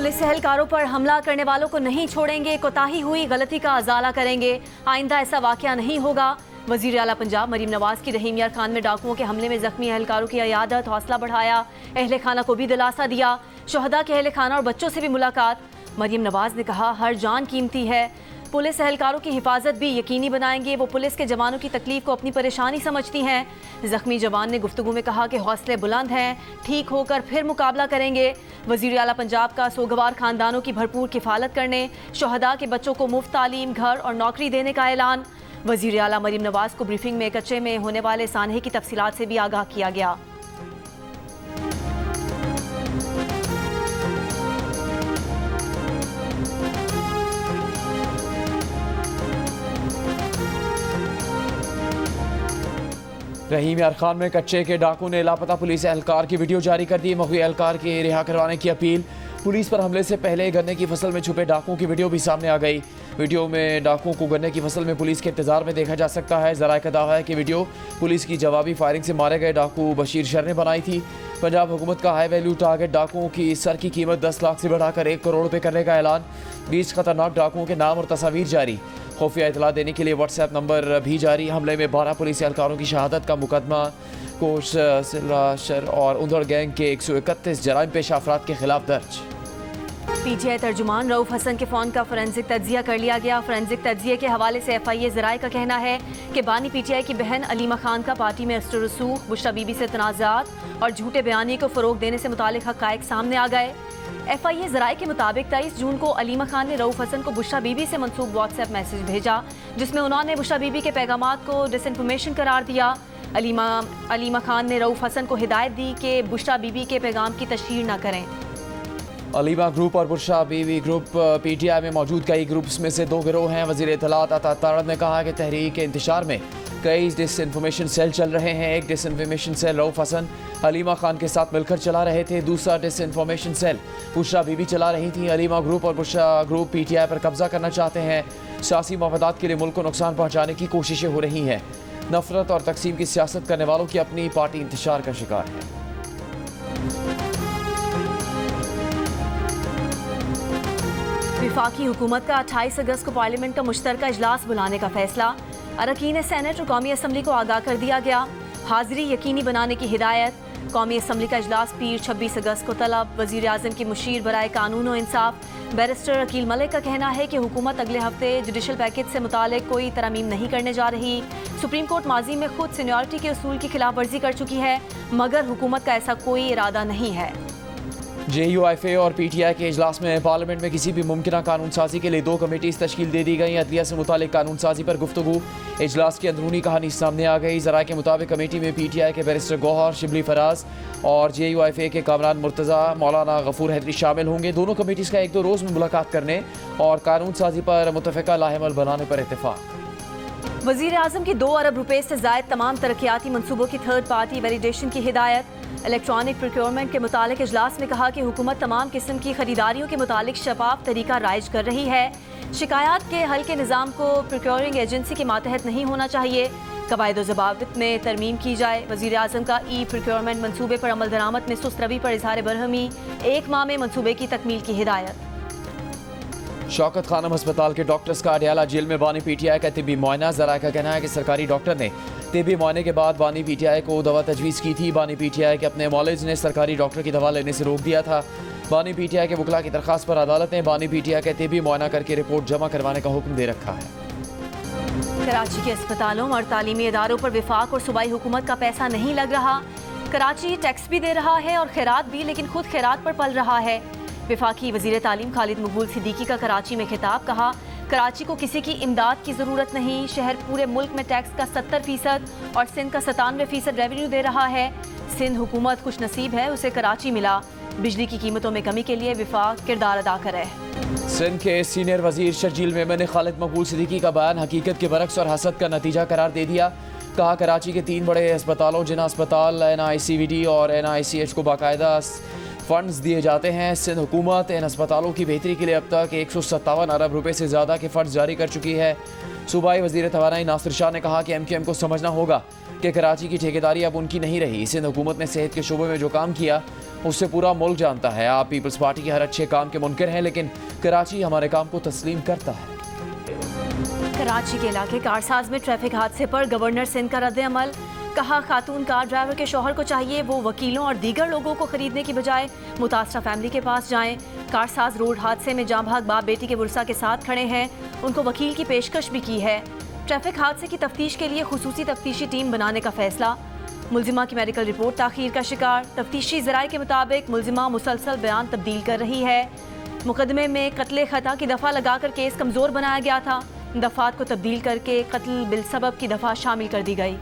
Police एहलकारों पर हमला करने वालों को नहीं छोड़ेंगे, कोताही हुई गलती का अजाला करेंगे, आइंदा ऐसा वाकया नहीं होगा। वजीर आला पंजाब मरीम नवाज की रहीम यार खान में डाकुओं के हमले में जख्मी एहलकारों की अयादत, हौसला बढ़ाया, अहले खाना को भी दिलासा दिया। शहदा के अहले खाना और बच्चों से भी मुलाकात। मरीम नवाज ने कहा हर जान कीमती है, पुलिस एहलकारों की हिफाजत भी यकीनी बनाएंगे। वो पुलिस के जवानों की तकलीफ को अपनी परेशानी समझती हैं। जख्मी जवान ने गुफ्तगू में कहा कि हौसले बुलंद हैं, ठीक होकर फिर मुकाबला करेंगे। वजीर आला पंजाब का सोगवार खानदानों की भरपूर किफालत करने, शहदा के बच्चों को मुफ्त तालीम, घर और नौकरी देने का ऐलान। वजीर आला मरीम नवाज को ब्रीफिंग में कच्चे में होने वाले सानहे की तफसीलात से भी आगाह किया गया। रहीम यार खान में कच्चे के डाकू ने लापता पुलिस एहलकार की वीडियो जारी कर दी। मखवी एहलकार के रिहा करवाने की अपील। पुलिस पर हमले से पहले गन्ने की फसल में छुपे डाकुओं की वीडियो भी सामने आ गई। वीडियो में डाकुओं को गन्ने की फसल में पुलिस के इंतजार में देखा जा सकता है। ज़राए का दावा है कि वीडियो पुलिस की जवाबी फायरिंग से मारे गए डाकू बशीर शर ने बनाई थी। पंजाब हुकूमत का हाई वैल्यू टारगेट डाकुओं की सर की कीमत 10 लाख से बढ़ाकर 1 करोड़ रुपये करने का ऐलान। 20 खतरनाक डाकुओं के नाम और तस्वीर जारी। खुफिया इतला देने के लिए व्हाट्सएप नंबर भी जारी। हमले में 12 पुलिस एहलकारों की शहादत का मुकदमा कोश सिलाशर और उंदड़ गैंग के 131 जराइम पेशा अफराद के खिलाफ दर्ज। पीटीआई तर्जुमान रऊफ हसन के फ़ोन का फोरेंसिक तज्जिया कर लिया गया। फोरेंसिक तज्जिए के हवाले से FIA ज़राए का कहना है कि बानी PTI की बहन अलीमा खान का पार्टी में अस्तर रसूख, बुशरा बीबी से तनाज़ात और झूठे बयानी को फ़रोग देने से मुतालिक हक़ाइक़ सामने आ गए। FIA ज़राए के मुताबिक 23 जून को अलीमा खान ने रऊफ हसन को बुशरा बीबी से मंसूब व्हाट्सएप मैसेज भेजा, जिसमें उन्होंने बुशरा बीबी के पैगामात को डिसइंफॉर्मेशन करार दिया। अलीमा खान ने रऊफ हसन को हिदायत दी कि बुशरा बीबी के पैगाम की तशहीर न करें। अलीमा ग्रुप और बुशरा बीवी ग्रुप PTI में मौजूद कई ग्रुप्स में से 2 गिरोह हैं। वज़ीर इत्तलात अता तारड़ ने कहा कि तहरीक के इंतशार में कई डिसइंफॉर्मेशन सेल चल रहे हैं। एक डिसइंफॉर्मेशन सेल रऊफ हसन अलीमा खान के साथ मिलकर चला रहे थे, दूसरा डिसइंफॉर्मेशन सेल बुशरा बीबी चला रही थी। अलीमा ग्रुप और बुशरा ग्रुप PTI पर कब्जा करना चाहते हैं। सियासी मफादात के लिए मुल्क को नुकसान पहुँचाने की कोशिशें हो रही हैं। नफरत और तकसीम की सियासत करने वालों की अपनी पार्टी इंतशार का शिकार है। वफाकी हुकूमत का 28 अगस्त को पार्लियामेंट का मुश्तरका इजलास बुलाने का फैसला। अरकान सेनेट और कौमी असम्बली को आगाह कर दिया गया। हाजिरी यकीनी बनाने की हिदायत। कौमी असम्बली का इजलास पीर 26 अगस्त को तलब। वज़ीर आज़म की मुशीर बराए कानून और इंसाफ बैरिस्टर अकील मलिक का कहना है कि हुकूमत अगले हफ्ते जुडिशल पैकेज से मुतालिक कोई तरमीम नहीं करने जा रही। सुप्रीम कोर्ट माजी में खुद सीनियरिटी के उसूल की खिलाफ वर्जी कर चुकी है, मगर हुकूमत का ऐसा कोई इरादा नहीं है। JUIFA और PTI के इजलास में पार्लियामेंट में किसी भी मुमकिन कानून साजी के लिए 2 कमेटीज़ तश्कील दे दी गई। अदलिया से मुतालिक कानून साजी पर गुफ्तगू। इजलास की अंदरूनी कहानी सामने आ गई। ज़राए के मुताबिक कमेटी में PTI के बैरिस्टर गौहर शिबली फराज और JUIFA के कामरान मुर्तज़ा मौलाना गफूर हैदरी शामिल होंगे। दोनों कमेटीज़ का 1-2 रोज़ में मुलाकात करने और कानून साजी पर मुतफ़िका लाहेमल बनाने पर इत्तेफाक। वज़ीर आज़म की 2 अरब रुपए से ज़ायद तमाम तरक्याती मनसूबों की थर्ड पार्टी वैलिडेशन की हिदायत। इलेक्ट्रॉनिक प्रोक्योरमेंट के मुतालिक इजलास में कहा कि हुकूमत तमाम किस्म की खरीदारियों के मुतालिक शफाफ तरीका राइज कर रही है। शिकायत के हल के निज़ाम को प्रोक्योरिंग एजेंसी के मातहत नहीं होना चाहिए। कवायद ज़वाबित में तरमीम की जाए। वज़ीर आज़म का प्रोक्योरमेंट मनसूबे पर अमल दरामद में सुस्त रवि पर इजहार बरहमी। 1 माह में मनसूबे की तकमील की हिदायत। शौकत खानम अस्पताल के डॉक्टर्स का अडयाला जेल में बानी PTI का तिब्बी मुआयना। ज़राए का कहना है कि सरकारी डॉक्टर ने तिब्बी मुआयने के बाद बानी PTI को दवा तजवीज़ की थी। बानी PTI के अपने मौलिज ने सरकारी डॉक्टर की दवा लेने से रोक दिया था। बानी PTI के वकला की दरख्वास्त पर अदालत ने बानी PTI का तिब्बी मुआयना करके रिपोर्ट जमा करवाने का हुक्म दे रखा है। कराची के अस्पतालों और तालीमी इदारों पर वफाक और सूबाई हुकूमत का पैसा नहीं लग रहा। कराची टैक्स भी दे रहा है और खैरात भी, लेकिन खुद खैरात पर पल रहा है। वफाकी वज़ीर तालीम खालिद मकबूल सिद्दीकी का कराची में खिताब। कहा कराची को किसी की इमदाद की ज़रूरत नहीं। शहर पूरे मुल्क में टैक्स का 70% और सिंध का 97% रेवेन्यू दे रहा है। सिंध हुकूमत खुश नसीब है, उसे कराची मिला। बिजली की कीमतों में कमी के लिए वफाक किरदार अदा करे। सिंध के सीनियर वजीर शर्जील मेमन ने खालिद मकबूल सिद्दीकी का बयान हकीकत के बरक्स और हसद का नतीजा करार दे दिया। कहा कराची के 3 बड़े अस्पतालों जिन्ना अस्पताल, NICVD और NICH को बाकायदा फ़ंड्स दिए जाते हैं। सिंध हुकूमत इन अस्पतालों की बेहतरी के लिए अब तक 157 अरब रुपए से ज़्यादा के फ़ंड्स जारी कर चुकी है। सूबाई वज़ीर तवानाई नासिर शाह ने कहा कि MQM को समझना होगा कि कराची की ठेकेदारी अब उनकी नहीं रही। सिंध हुकूमत ने सेहत के शोबे में जो काम किया उससे पूरा मुल्क जानता है। आप पीपल्स पार्टी के हर अच्छे काम के मुनकर हैं, लेकिन कराची हमारे काम को तस्लीम करता है। कराची के इलाके कारसाज में ट्रैफिक हादसे पर गवर्नर सिंध का रद्द अमल। कहा खातून कार ड्राइवर के शौहर को चाहिए वो वकीलों और दीगर लोगों को खरीदने की बजाय मुतासरा फैमिली के पास जाएं। कारसाज रोड हादसे में जाँ भाग बाप बेटी के बुरसा के साथ खड़े हैं, उनको वकील की पेशकश भी की है। ट्रैफिक हादसे की तफ्तीश के लिए खुसूसी तफ्तीशी टीम बनाने का फैसला। मुलजिमा की मेडिकल रिपोर्ट ताखीर का शिकार। तफ्तीशी ज़राए के मुताबिक मुलजिमा मुसलसल बयान तब्दील कर रही है। मुकदमे में कत्ले खता की दफ़ा लगाकर केस कमज़ोर बनाया गया था। दफ़ात को तब्दील करके कत्ल बिल सबब की दफ़ा शामिल कर दी गई।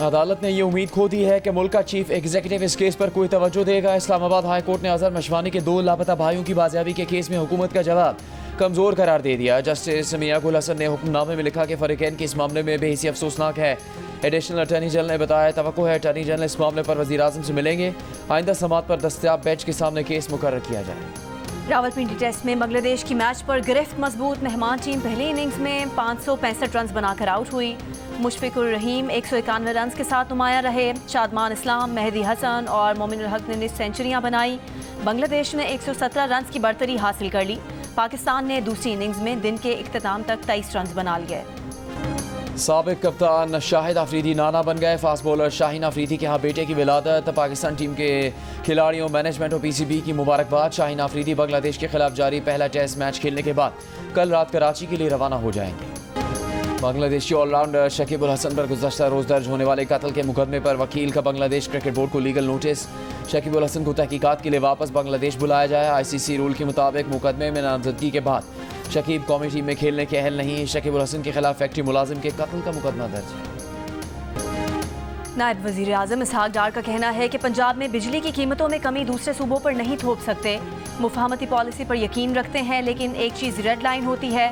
अदालत ने ये उम्मीद खो दी है कि मुल्क का चीफ एग्जीक्यूटिव इस केस पर कोई तवज्जो देगा। इस्लामाबाद हाई कोर्ट ने अजहर मशवानी के 2 लापता भाइयों की बाजियाबी के केस में हुकूमत का जवाब कमज़ोर करार दे दिया। जस्टिस मियां गुल हसन ने हुक्मनामे में लिखा कि फरीकैन के इस मामले में बेहसी अफसोसनाक है। एडिशनल अटॉर्नी जनरल ने बताया तवक्को है अटॉर्नी जनरल इस मामले पर वज़ीर आज़म से मिलेंगे। आइंदा समात पर दस्तयाब बेंच के सामने केस मुकर्रर किया जाए। रावलपिंडी टेस्ट में बांग्लादेश की मैच पर गिरफ्त मजबूत। मेहमान टीम पहले इनिंग्स में 565 रन बनाकर आउट हुई। मुशफिकुर रहीम 191 रन के साथ नुमाया रहे। शादमान इस्लाम, मेहदी हसन और मोमिनुल हक ने सेंचुरियां बनाई। बांग्लादेश ने 117 रन की बढ़तरी हासिल कर ली। पाकिस्तान ने दूसरी इनिंग्स में दिन के इख्तिताम तक 23 रन बना लिए। साबिक कप्तान शाहिद अफरीदी नाना बन गए। फास्ट बॉलर शाहीन अफरीदी के यहाँ बेटे की विलादत। पाकिस्तान टीम के खिलाड़ियों, मैनेजमेंट और पीसीबी की मुबारकबाद। शाहीन अफरीदी बांग्लादेश के खिलाफ जारी पहला टेस्ट मैच खेलने के बाद कल रात कराची के लिए रवाना हो जाएंगे। बांग्लादेशी ऑलराउंडर शकीब उल हसन पर गुज़श्ता रोज़ दर्ज होने वाले कत्ल के मुकदमे पर वकील का बांग्लादेश क्रिकेट बोर्ड को लीगल नोटिस। शकीब उल हसन को तहकीकात के लिए वापस बांग्लादेश बुलाया जाए। ICC रूल के मुताबिक मुकदमे में नामजदगी के बाद शकीब कौमी टीम में खेलने के अहल नहीं। शकीब उल हसन के खिलाफ फैक्ट्री मुलाजिम के कत्ल का मुकदमा दर्ज है। नायब वज़ीर आज़म इसहाक डार का कहना है कि पंजाब में बिजली की कीमतों में कमी दूसरे सूबों पर नहीं थोप सकते। मुफाहमती पॉलिसी पर यकीन रखते हैं, लेकिन एक चीज़ रेड लाइन होती है।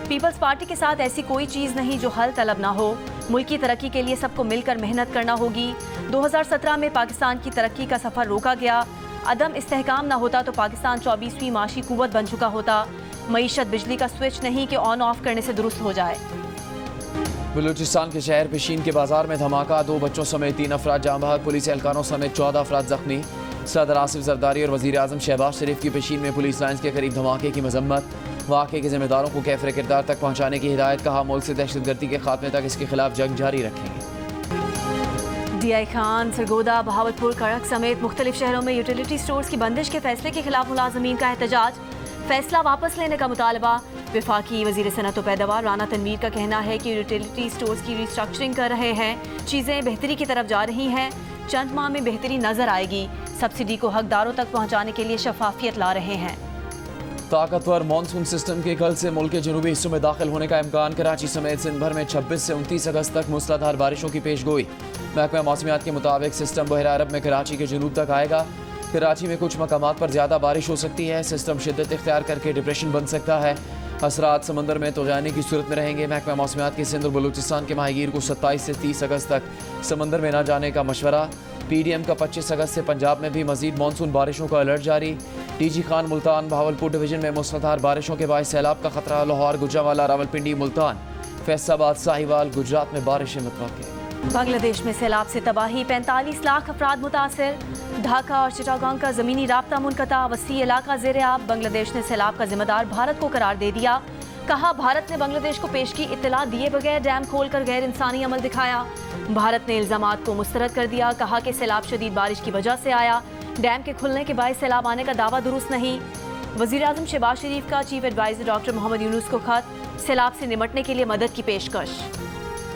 पीपल्स पार्टी के साथ ऐसी कोई चीज़ नहीं जो हल तलब ना हो। मुल्क की तरक्की के लिए सबको मिलकर मेहनत करना होगी। 2017 में पाकिस्तान की तरक्की का सफ़र रोका गया। अदम इस्तेहकाम ना होता तो पाकिस्तान 24वीं माशी कुव्वत बन चुका होता। मईशत बिजली का स्विच नहीं कि ऑन ऑफ करने से दुरुस्त हो जाए। बलूचिस्तान के शहर पेशीन के बाजार में धमाका। 2 बच्चों समेत 3 अफराद जाँ बहक। पुलिस एहलकारों समेत 14 अफराद जख्मी। सदर आसिफ जरदारी और वज़ीर आज़म शहबाज शरीफ की पेशीन में पुलिस लाइन्स के करीब धमाके की मजम्मत। वाक़े के जिम्मेदारों को कैफरे किरदार तक पहुँचाने की हिदायत। कहा मुल्क से दहशतगर्दी के खात्मे तक इसके खिलाफ जंग जारी रखेंगे। DI खान, सरगोदा, बहावलपुर, कड़क समेत मुख्तलिफ शहरों में यूटिलिटी स्टोर्स की बंदिश के फैसले के खिलाफ मुलाजमीन का एहतजाज। फैसला वापस लेने का मुतालबा। वफाकी वज़ीर सनअत व पैदावार राना तनवीर का कहना है कि यूटिलिटी स्टोर्स की रिस्ट्रक्चरिंग कर रहे हैं। चीज़ें बेहतरी की तरफ जा रही हैं। चंद माह में बेहतरी नजर आएगी। सब्सिडी को हकदारों तक पहुँचाने के लिए शफाफियत ला रहे हैं। ताकतवर मानसून सिस्टम के कल से मुल्क के जनूबी हिस्सों में दाखिल होने का इम्कान। कराची समेत सिंध भर में 26 से 29 अगस्त तक मूसलाधार बारिशों की पेशगोई। महकमा मौसमियात के मुताबिक सिस्टम बहरा अरब में कराची के जनूब तक आएगा। कराची में कुछ मकामात पर ज़्यादा बारिश हो सकती है। सिस्टम शिद्दत इख्तियार करके डिप्रेशन बन सकता है। असरात समंदर में तो जाने की सूरत में रहेंगे। महकमा मौसमियात के सिंध और बलूचिस्तान के माहीगीर को 27 से 30 अगस्त तक समंदर में न जाने का मशवरा। PDM का 25 अगस्त से पंजाब में भी मजीद मानसून बारिशों का अलर्ट जारी। DG खान, मुल्तान, बहावलपुर डिवीजन में मूसलाधार बारिशों के बाद सैलाब का खतरा। लाहौर, गुजरांवाला, रावलपिंडी, मुल्तान, फैसलाबाद, साहिवाल, गुजरात में बारिशें मुतवक्किल। बांग्लादेश में सैलाब से तबाही, 45 लाख अफराद मुतासिर। ढाका और चिटागांग का ज़मीनी राब्ता मुनक़ता, वसी इलाका ज़ेर-ए-आब। बांग्लादेश ने सैलाब का जिम्मेदार भारत को करार दे दिया। कहा भारत ने बांग्लादेश को पेश की इत्तला दिए बगैर डैम खोलकर गैर इंसानी अमल दिखाया। भारत ने इल्ज़ामात को मुस्तरद कर दिया। कहा कि सैलाब शदीद बारिश की वजह से आया। डैम के खुलने के बाद सैलाब आने का दावा दुरुस्त नहीं। वज़ीर आज़म शहबाज शरीफ का chief adviser doctor Mohammad Yunus को खत, सैलाब से निमटने के लिए मदद की पेशकश।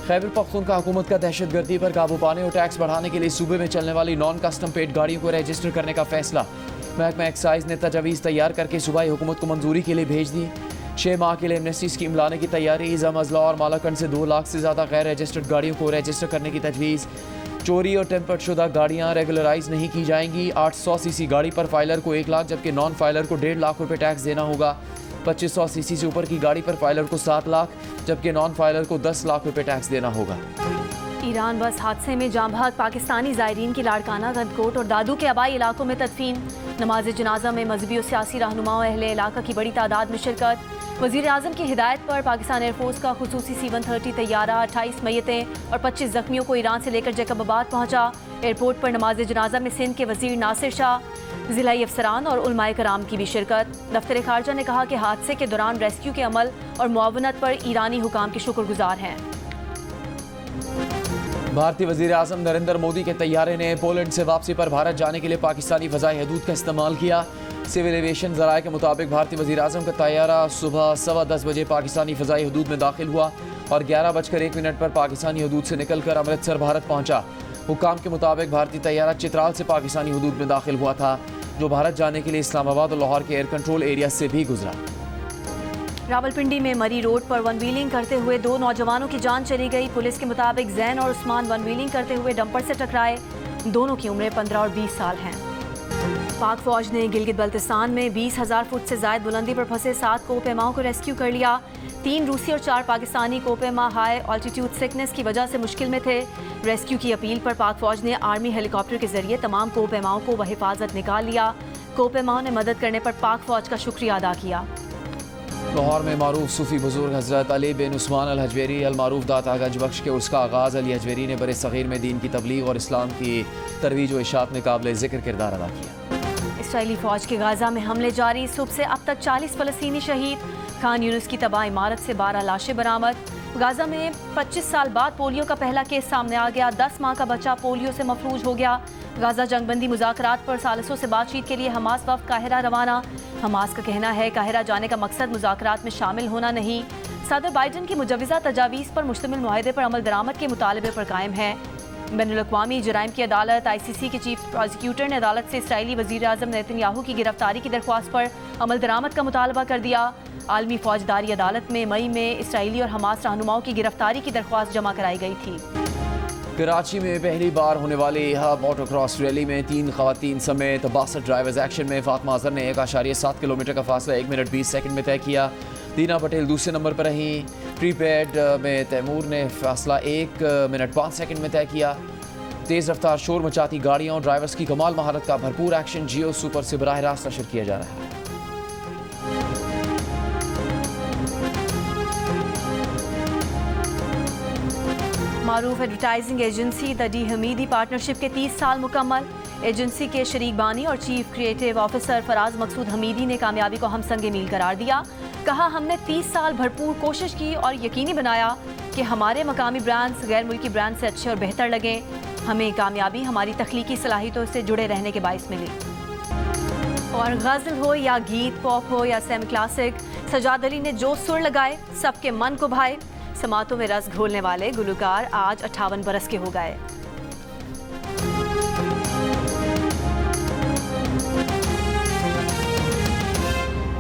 खैबर पख्तूनख्वा हुकूमत का दहशतगर्दी पर काबू पाने और टैक्स बढ़ाने के लिए सूबे में चलने वाली नॉन कस्टम पेड गाड़ियों को रजिस्टर करने का फैसला। महकमा एक्साइज ने तजावीज़ तैयार करके सूबाई हुकूमत को मंजूरी के लिए भेज दी। 6 माह के लिए एमनेस्टी स्कीम लाने की तैयारी। जमजला और मालाकंड से 2 लाख से ज़्यादा गैर रजिस्टर्ड गाड़ियों को रजिस्टर करने की तजवीज़। चोरी और टेम्पर्ड शुदा गाड़ियाँ रेगुलराइज नहीं की जाएंगी। 800 सीसी गाड़ी पर फाइलर को 1 लाख जबकि नॉन फाइलर को 1.5 लाख रुपये टैक्स देना होगा। 2500 सीसी से ऊपर की गाड़ी पर फाइलर को 7 लाख जबकि नॉन फाइलर को 10 लाख रुपये टैक्स देना होगा। ईरान बस हादसे में जाँ बहक पाकिस्तानी ज़ायरीन की लाड़काना, गंदकोट और दादू के आबाई इलाकों में तदफीन। नमाज जनाजा में मजहबी और सियासी रहनुमाओं अहले इलाका की बड़ी तादाद में शिरकत। वज़ीर आज़म की हिदायत पर पाकिस्तान एयरफोर्स का खुसूसी C-130 तैयारा 28 मैयतें और 25 जख्मियों को ईरान से लेकर जैकबाबाद पहुंचा। एयरपोर्ट पर नमाज जनाजा में सिंध के वज़ीर नासिर शाह, ज़िलाई अफसरान और उलमाए कराम की भी शिरकत। दफ्तर खारजा ने कहा कि हादसे के दौरान रेस्क्यू के अमल और मुआवनत पर ईरानी हुकाम के शुक्रगुजार हैं। भारतीय वज़ीर आज़म नरेंद्र मोदी के तैयारे ने पोलैंड से वापसी पर भारत जाने के लिए पाकिस्तानी फ़ज़ाई हदूद का इस्तेमाल किया। सिविल एविएशन ज़राए के मुताबिक भारतीय वज़ीर आज़म का तैयारा सुबह 10:15 बजे पाकिस्तानी फ़ज़ाई हदूद में दाखिल हुआ और 11:01 पर पाकिस्तानी हदूद से निकलकर अमृतसर भारत पहुंचा। हुकाम के मुताबिक भारतीय तैयारा चित्राल से पाकिस्तानी हदूद में दाखिल हुआ था, जो भारत जाने के लिए इस्लामाबाद और लाहौर के एयर कंट्रोल एरिया से भी गुजरा। रावलपिंडी में मरी रोड पर वन व्हीलिंग करते हुए 2 नौजवानों की जान चली गई। पुलिस के मुताबिक जैन और उस्मान वन व्हीलिंग करते हुए डंपर से टकराए। दोनों की उम्रें 15 और 20 साल हैं। पाक फौज ने गिलगित बल्तिस्तान में 20,000 फुट से जायद बुलंदी पर फंसे 7 कोपेमाओं को रेस्क्यू कर लिया। 3 रूसी और 4 पाकिस्तानी कोपेमा हाई ऑल्टीट्यूड सिकनेस की वजह से मुश्किल में थे। रेस्क्यू की अपील पर पाक फौज ने आर्मी हेलीकॉप्टर के जरिए तमाम कोपेमाओं को बहिफाजत निकाल लिया। कोपेमाओं ने मदद करने पर पाक फौज का शुक्रिया अदा किया। लाहौर में मारूफ सूफी बुजुर्ग हज़रत अली बिन उस्मान अल हजवेरी अल मारूफ दाता गंज बख्श के उसका आगाज़ अली हजवेरी ने बड़े सग़ीर में दीन की तबलीग और इस्लाम की तरवीज व इशात में काबिल ज़िक्र किरदार अदा किया। इसराइली फ़ौज के गाज़ा में हमले जारी। सुबह से अब तक 40 फ़लस्तीनी शहीद। खान यूनिस की तबाह इमारत से 12 लाशें बरामद। गाज़ा में 25 साल बाद पोलियो का पहला केस सामने आ गया। 10 माह का बच्चा पोलियो से मफलूज हो गया। गाज़ा जंगबंदी मुज़ाकरात पर सालिसों से बातचीत के लिए हमास वफ़द काहिरा रवाना। हमास का कहना है काहिरा जाने का मकसद मुज़ाकरात में शामिल होना नहीं। सदर बाइडन की मुजव्वज़ा तजावीज़ पर मुश्तमिल मुआहदे पर अमल दरामद के मुतालबे पर कायम है। बैनुल-अक़वामी जराइम की अदालत ICC के चीफ प्रोसिक्यूटर ने अदालत से इसराइली वज़ीर आज़म नेतन्याहू की गिरफ्तारी की दरख्वास्त पर अमल दरामद का मुतालबा कर दिया। आलमी फ़ौजदारी अदालत में मई में इसराइली और हमास रहनुमाओं की गिरफ्तारी की दरख्वास्त जमा कराई गई थी। कराची में पहली बार होने वाली हब ऑटोक्रॉस रैली में 3 ख़वातीन समेत 62 ड्राइवर्स एक्शन में। फातिमा अज़हर ने 1.7 किलोमीटर का फासला 1 मिनट 20 सेकंड में तय किया। दीना पटेल दूसरे नंबर पर रहीं। प्रीपेड में तैमूर ने फासला 1 मिनट 5 सेकंड में तय किया। तेज़ रफ्तार शोर मचाती गाड़ियों और ड्राइवर्स की कमाल महारत का भरपूर एक्शन जियो सुपर से बराह रास्त नशर किया जा रहा है। मारूफ advertising agency the D Hamidi partnership के 30 साल मुकम्मल। एजेंसी के शरीक बानी और chief creative officer Faraz Maqsood Hamidi ने कामयाबी को हमसंगे मील करार दिया। कहा, हमने 30 साल भरपूर कोशिश की और यकीनी बनाया कि हमारे मकामी ब्रांड्स गैर मुल्की ब्रांड से अच्छे और बेहतर लगें। हमें कामयाबी हमारी तख्लीकी सलाहियतों से जुड़े रहने के बाइस मिली। और गज़ल हो या गीत, पॉप हो या सेमी क्लासिक, सजाद अली ने जो सुर लगाए सबके मन को भाए। समातों में रस घोलने वाले गुलकार आज 58 बरस के हो गए।